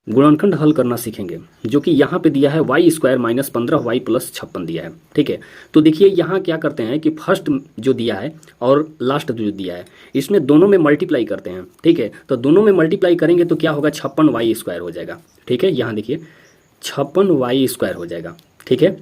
गुणनखंड हल करना सीखेंगे, जो कि यहाँ पे दिया है Y square minus 15y plus 56 दिया है। ठीक है, तो देखिए यहाँ क्या करते हैं कि फर्स्ट जो दिया है और लास्ट जो दिया है इसमें दोनों में मल्टीप्लाई करते हैं। ठीक है, तो दोनों में मल्टीप्लाई करेंगे तो क्या होगा, 56y स्क्वायर हो जाएगा। ठीक है, यहाँ देखिए 56y स्क्वायर हो जाएगा। ठीक है,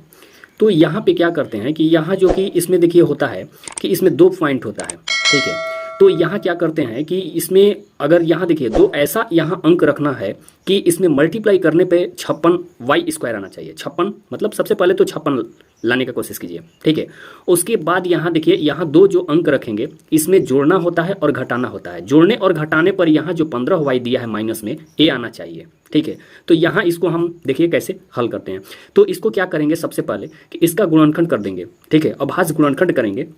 तो यहाँ पे क्या करते हैं कि यहाँ जो कि इसमें देखिए होता है कि इसमें 2 पॉइंट होता है। ठीक है, तो यहाँ क्या करते हैं कि इसमें अगर यहाँ देखिए दो ऐसा यहाँ अंक रखना है कि इसमें मल्टीप्लाई करने पे 56y स्क्वायर आना चाहिए। 56 मतलब सबसे पहले तो 56 लाने का कोशिश कीजिए। ठीक है, उसके बाद यहाँ देखिए यहाँ दो जो अंक रखेंगे इसमें जोड़ना होता है और घटाना होता है। जोड़ने और घटाने पर यहाँ जो 15y दिया है माइनस में ए आना चाहिए। ठीक है, तो यहाँ इसको हम देखिए कैसे हल करते हैं। तो इसको क्या करेंगे, सबसे पहले कि इसका गुणनखंड कर देंगे। ठीक है, अभाज्य गुणनखंड करेंगे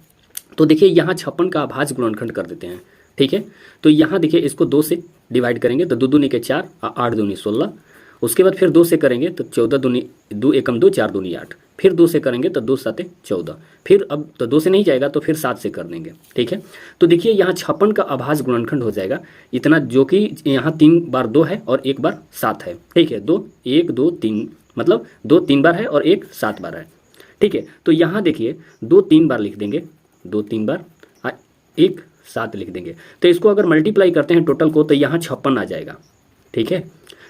तो देखिए यहाँ 56 का अभाज्य गुणनखंड कर देते हैं। ठीक है, तो यहाँ देखिए इसको 2 से डिवाइड करेंगे तो 2 दूनी के 4, 8 दूनी 16। उसके बाद फिर 2 से करेंगे तो 14 दूनी 2 एकम 2, 4 दूनी 8। फिर 2 से करेंगे तो 2 7 14। फिर अब तो 2 से नहीं जाएगा तो फिर 7 से कर देंगे। ठीक है, तो देखिए यहाँ 56 का अभाज्य गुणनखंड हो जाएगा इतना, जो कि यहाँ 3 बार 2 है और 1 बार 7 है। ठीक है, 2 1 2 3 मतलब 2 3 बार है और 1 7 बार है। ठीक है, तो यहाँ देखिए 2 3 बार लिख देंगे, 2 3 बार, 1 7 लिख देंगे। तो इसको अगर मल्टीप्लाई करते हैं टोटल को तो यहाँ 56 आ जाएगा। ठीक है,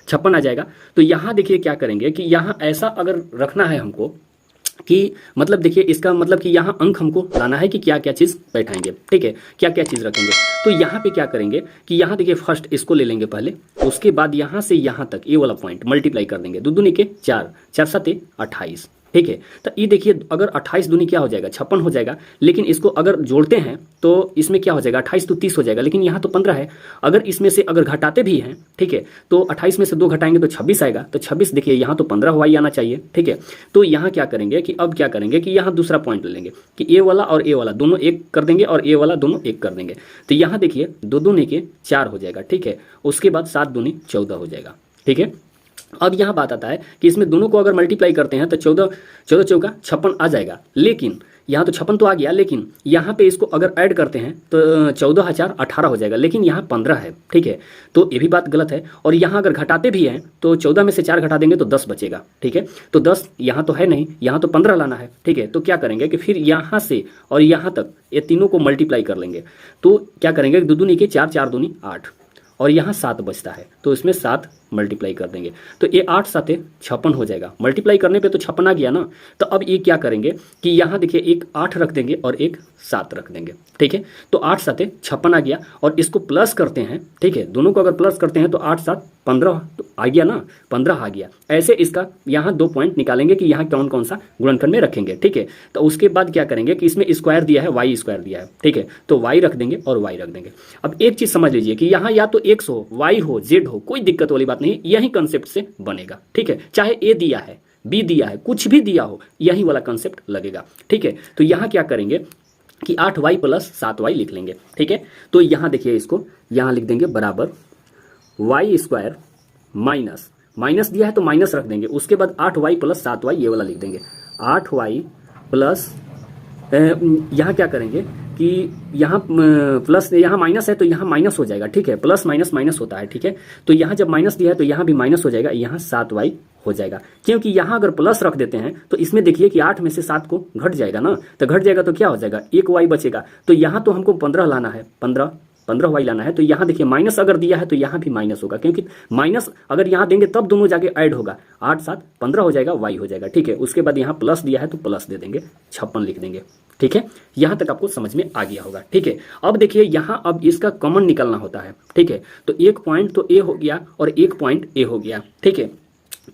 56 आ जाएगा। तो यहाँ देखिए क्या करेंगे कि यहाँ ऐसा अगर रखना है हमको कि मतलब देखिए इसका मतलब कि यहाँ अंक हमको लाना है कि क्या क्या चीज़ बैठाएंगे। ठीक है, क्या क्या चीज़ रखेंगे। तो यहाँ पे क्या करेंगे कि यहाँ देखिए फर्स्ट इसको ले लेंगे पहले, उसके बाद यहाँ से यहाँ तक ये वाला पॉइंट मल्टीप्लाई कर देंगे। 2 दूनी के 4, 4 7 28। ठीक है, तो ये देखिए अगर 28 दूनी क्या हो जाएगा, 56 हो जाएगा। लेकिन इसको अगर जोड़ते हैं तो इसमें क्या हो जाएगा, 28 तो 30 हो जाएगा। लेकिन यहाँ तो 15 है। अगर इसमें से अगर घटाते भी हैं, ठीक है, तो 28 में से 2 घटाएंगे तो 26 आएगा। तो 26 देखिए यहाँ तो 15 वाई आना चाहिए। ठीक है, तो यहाँ क्या करेंगे कि अब क्या करेंगे कि यहाँ दूसरा पॉइंट ले लेंगे कि ए वाला और ए वाला दोनों 1 कर देंगे और ए वाला दोनों 1 कर देंगे। तो यहाँ देखिए 2 दूनी के 4 हो जाएगा। ठीक है, उसके बाद 7 दूनी 14 हो जाएगा। ठीक है, अब यहाँ बात आता है कि इसमें दोनों को अगर मल्टीप्लाई करते हैं तो 14 14 चौका 56 आ जाएगा। लेकिन यहाँ तो 56 तो आ गया, लेकिन यहाँ पे इसको अगर ऐड करते हैं तो 14 4 18 हो जाएगा। लेकिन यहाँ 15 है। ठीक है, तो ये भी बात गलत है। और यहाँ अगर घटाते भी हैं तो 14 में से 4 घटा देंगे तो 10 बचेगा। ठीक है, तो 10 यहाँ तो है नहीं, यहाँ तो 15 लाना है। ठीक है, तो क्या करेंगे कि फिर यहाँ से और यहाँ तक ये तीनों को मल्टीप्लाई कर लेंगे। तो क्या करेंगे, 2 दूनी के 4, 4 दूनी 8 और यहाँ 7 बचता है तो इसमें 7 मल्टीप्लाई कर देंगे। तो ये 8 7 56 हो जाएगा। मल्टीप्लाई करने पे तो 56 आ गया ना। तो अब ये क्या करेंगे कि यहाँ देखिए एक 8 रख देंगे और एक 7 रख देंगे। ठीक है, तो 8 7 56 आ गया और इसको प्लस करते हैं। ठीक है, दोनों को अगर प्लस करते हैं तो 8 7 15 तो आ गया ना, 15 आ गया। ऐसे इसका यहाँ 2 पॉइंट निकालेंगे कि यहाँ कौन कौन सा गुणनखंड में रखेंगे। ठीक है, तो उसके बाद क्या करेंगे कि इसमें स्क्वायर दिया है, वाई स्क्वायर दिया है। ठीक है, तो वाई रख देंगे और वाई रख देंगे। अब एक चीज़ समझ लीजिए कि यहाँ या तो एक्स हो, वाई हो, जेड हो, कोई दिक्कत वाली बात नहीं, यही कंसेप्ट से बनेगा। ठीक है, चाहे ए दिया है, बी दिया है, कुछ भी दिया हो, यही वाला कंसेप्ट लगेगा। ठीक है, तो यहाँ क्या करेंगे कि 8y प्लस 7y लिख लेंगे। ठीक है, तो यहाँ देखिए इसको यहाँ लिख देंगे बराबर वाई स्क्वायर माइनस माइनस दिया है तो माइनस रख देंगे। उसके बाद 8y प्लस 7y ये वाला लिख देंगे। 8y प्लस यहाँ क्या करेंगे कि यहाँ प्लस, यहाँ माइनस है तो यहाँ माइनस हो जाएगा। ठीक है, प्लस माइनस माइनस होता है। ठीक है, तो यहाँ जब माइनस दिया है तो यहाँ भी माइनस हो जाएगा, यहाँ 7y हो जाएगा। क्योंकि यहाँ अगर प्लस रख देते हैं तो इसमें देखिए कि 8 में से 7 को घट जाएगा ना, तो घट जाएगा तो क्या हो जाएगा, 1y बचेगा। तो यहाँ तो हमको 15 लाना है, 15 वाई लाना है। तो यहाँ देखिए माइनस अगर दिया है तो यहाँ भी माइनस होगा, क्योंकि माइनस अगर यहाँ देंगे तब दोनों जाके ऐड होगा। 8 7 15 हो जाएगा, वाई हो जाएगा। ठीक है, उसके बाद यहाँ प्लस दिया है तो प्लस दे देंगे, 56 लिख देंगे। ठीक है, यहाँ तक आपको समझ में आ गया होगा। ठीक है, अब देखिए यहाँ अब इसका कॉमन निकलना होता है। ठीक है, तो एक पॉइंट तो ए हो गया और एक पॉइंट ए हो गया। ठीक है,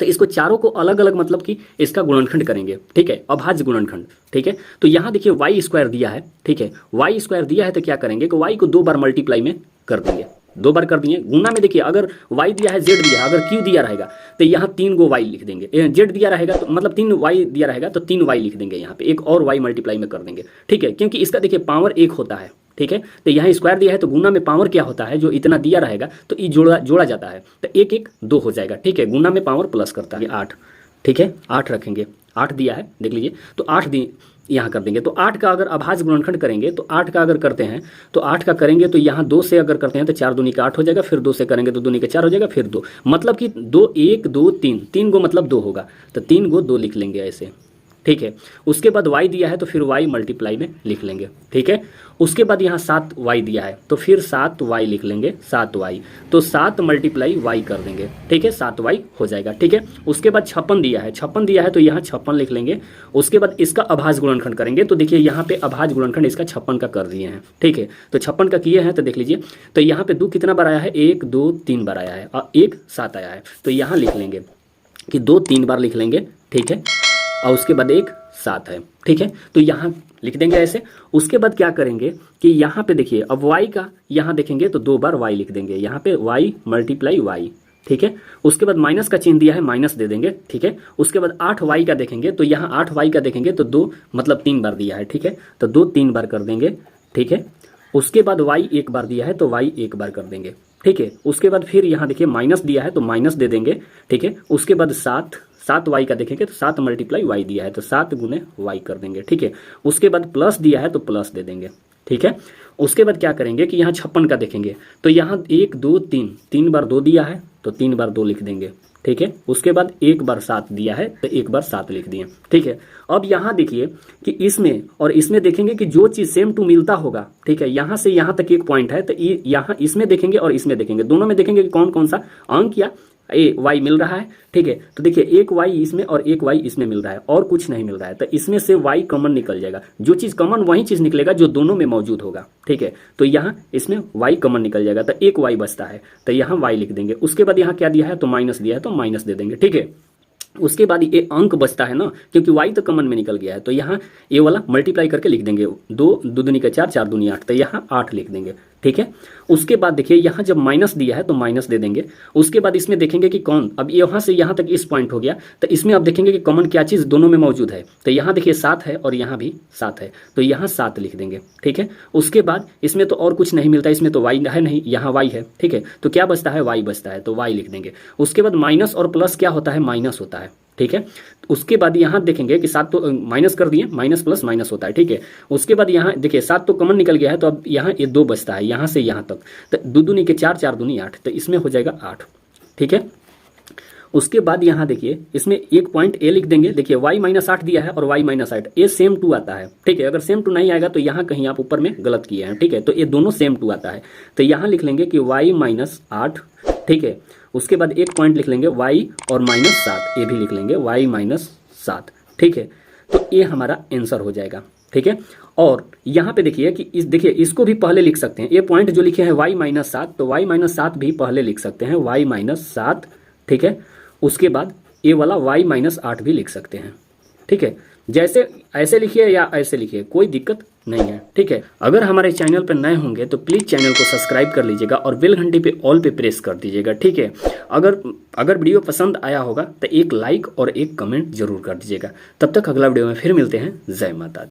तो इसको चारों को अलग अलग मतलब कि इसका गुणनखंड करेंगे। ठीक है, अभाज्य गुणनखंड। ठीक है, तो यहाँ देखिए वाई स्क्वायर दिया है। ठीक है, वाई स्क्वायर दिया है तो क्या करेंगे कि वाई को 2 बार मल्टीप्लाई में कर देंगे। 2 बार कर दिए। गुना में देखिए अगर y दिया है, z दिया है, अगर q दिया रहेगा तो यहाँ 3 गो y लिख देंगे। z दिया रहेगा तो मतलब 3 y दिया रहेगा तो 3 y लिख देंगे। यहाँ पे एक और y मल्टीप्लाई में कर देंगे। ठीक है, क्योंकि इसका देखिए पावर 1 होता है। ठीक है, तो यहाँ स्क्वायर दिया है तो गुना में पावर क्या होता है, जो इतना दिया रहेगा तो ये जोड़ा जाता है। तो 1 1 2 हो जाएगा। ठीक है, गुना में पावर प्लस करता है 8। ठीक है, 8 रखेंगे। 8 दिया है, देख लीजिए, तो 8 यहाँ कर देंगे। तो 8 का अगर अभाज्य गुणनखंड करेंगे तो 8 का अगर करते हैं तो 8 का करेंगे तो यहाँ 2 से अगर करते हैं तो 4 दूनी का 8 हो जाएगा, फिर 2 से करेंगे तो 2 दूनी का 4 हो जाएगा, फिर 2, मतलब कि 2 1 2 3, 3 गो मतलब 2 होगा, तो 3 गो 2 लिख लेंगे ऐसे, ठीक है। उसके बाद y दिया है तो फिर y मल्टीप्लाई में लिख लेंगे, ठीक है। उसके बाद यहाँ 7y दिया है तो फिर 7y लिख लेंगे, 7y, तो 7 मल्टीप्लाई y कर देंगे, ठीक है, 7y हो जाएगा, ठीक है। उसके बाद 56 दिया है, 56 दिया है तो यहाँ 56 लिख लेंगे। उसके बाद इसका अभाज्य गुणनखंड करेंगे तो देखिए यहाँ पे अभाज्य गुणनखंड इसका 56 का कर दिए हैं, ठीक है। तो 56 का किए हैं तो देख लीजिए, तो यहाँ पे 2 कितना बार आया है, 1 2 3 बार आया है और 1 7 आया है, तो यहाँ लिख लेंगे कि 2 3 बार लिख लेंगे, ठीक है, और उसके बाद 1 7 है, ठीक है, तो यहाँ लिख देंगे ऐसे। उसके बाद क्या करेंगे कि यहाँ पे देखिए, अब y का यहाँ देखेंगे तो 2 बार y लिख देंगे, यहाँ पे y मल्टीप्लाई y, ठीक है। उसके बाद माइनस का चिन्ह दिया है, माइनस दे देंगे, ठीक है। उसके बाद 8y का देखेंगे तो यहाँ 8y का देखेंगे तो 2 मतलब 3 बार दिया है, ठीक है, तो 2 3 बार कर देंगे, ठीक है। उसके बाद y 1 बार दिया है तो y 1 बार कर देंगे, ठीक है। उसके बाद फिर यहाँ देखिए माइनस दिया है तो माइनस दे देंगे, ठीक है। उसके बाद 7y का देखेंगे तो 7 मल्टीप्लाई y दिया है तो 7 गुने y कर देंगे, ठीक है। उसके बाद प्लस दिया है तो प्लस दे देंगे, ठीक है। उसके बाद क्या करेंगे कि यहाँ 56 का देखेंगे तो यहाँ 1 2 3, 3 बार 2 दिया है तो 3 बार 2 लिख देंगे, ठीक है। उसके बाद 1 बार 7 दिया है तो 1 बार 7 लिख दिए, ठीक है। अब यहाँ देखिए कि इसमें और इसमें देखेंगे कि जो चीज़ सेम टू मिलता होगा, ठीक है, यहाँ से यहाँ तक एक पॉइंट है तो यहाँ इसमें देखेंगे और इसमें देखेंगे, दोनों में देखेंगे कि कौन कौन सा अंक या y मिल रहा है, ठीक है। तो देखिए एक y इसमें और एक y इसमें मिल रहा है और कुछ नहीं मिल रहा है, तो इसमें से y कॉमन निकल जाएगा, जो चीज़ कॉमन वही चीज़ निकलेगा जो दोनों में मौजूद होगा, ठीक है। तो यहाँ इसमें y कॉमन निकल जाएगा तो एक y बचता है तो यहाँ y लिख देंगे। उसके बाद यहाँ क्या दिया है तो माइनस दिया है तो माइनस दे देंगे, ठीक है। उसके बाद ये अंक बचता है ना, क्योंकि y तो कॉमन में निकल गया है तो यहाँ ये वाला मल्टीप्लाई करके लिख देंगे, 2 दूनी का 4 4 दूनी 8, तो यहाँ 8 लिख देंगे, ठीक है। उसके बाद देखिए यहाँ जब माइनस दिया है तो माइनस दे देंगे। उसके बाद इसमें देखेंगे कि कौन, अब यहाँ से यहाँ तक इस पॉइंट हो गया तो इसमें अब देखेंगे कि कॉमन क्या चीज़ दोनों में मौजूद है, तो यहाँ देखिए 7 है और यहाँ भी 7 है तो यहाँ 7 लिख देंगे, ठीक है। उसके बाद इसमें तो और कुछ नहीं मिलता, इसमें तो y है नहीं, यहाँ y है, ठीक है, तो क्या बचता है y बचता है तो y लिख देंगे। उसके बाद माइनस और प्लस क्या होता है, माइनस होता है, ठीक है। उसके बाद यहाँ देखेंगे कि 7 तो माइनस कर दिए, माइनस प्लस माइनस होता है, ठीक है। उसके बाद यहाँ देखिए 7 तो कॉमन निकल गया है तो अब यहाँ ये 2 बचता है, यहाँ से यहाँ तक, तो 2 दूनी के 4 4 दूनी 8, तो इसमें हो जाएगा 8, ठीक है। उसके बाद यहाँ देखिए इसमें एक पॉइंट ए लिख देंगे, देखिए y माइनस 8 दिया है और y minus 8, A same two आता है, ठीक है। अगर सेम टू नहीं आएगा तो यहाँ कहीं आप ऊपर में गलत किए हैं, ठीक है, तो ये दोनों सेम टू आता है तो यहाँ लिख लेंगे कि y माइनस 8, ठीक है। उसके बाद एक पॉइंट लिख लेंगे y और माइनस 7, ये भी लिख लेंगे y माइनस 7, ठीक है। तो ये हमारा आंसर हो जाएगा, ठीक है। और यहाँ पे देखिए कि देखिए इसको भी पहले लिख सकते हैं, ये पॉइंट जो लिखे हैं y माइनस 7 तो y माइनस 7 भी पहले लिख सकते हैं, y माइनस 7, ठीक है। उसके बाद ये वाला y माइनस 8 भी लिख सकते हैं, ठीक है। जैसे ऐसे लिखिए या ऐसे लिखिए, कोई दिक्कत नहीं है, ठीक है। अगर हमारे चैनल पर नए होंगे तो प्लीज़ चैनल को सब्सक्राइब कर लीजिएगा और बेल घंटी पे ऑल पे प्रेस कर दीजिएगा, ठीक है। अगर वीडियो पसंद आया होगा तो एक लाइक और एक कमेंट जरूर कर दीजिएगा। तब तक अगला वीडियो में फिर मिलते हैं। जय माता दी।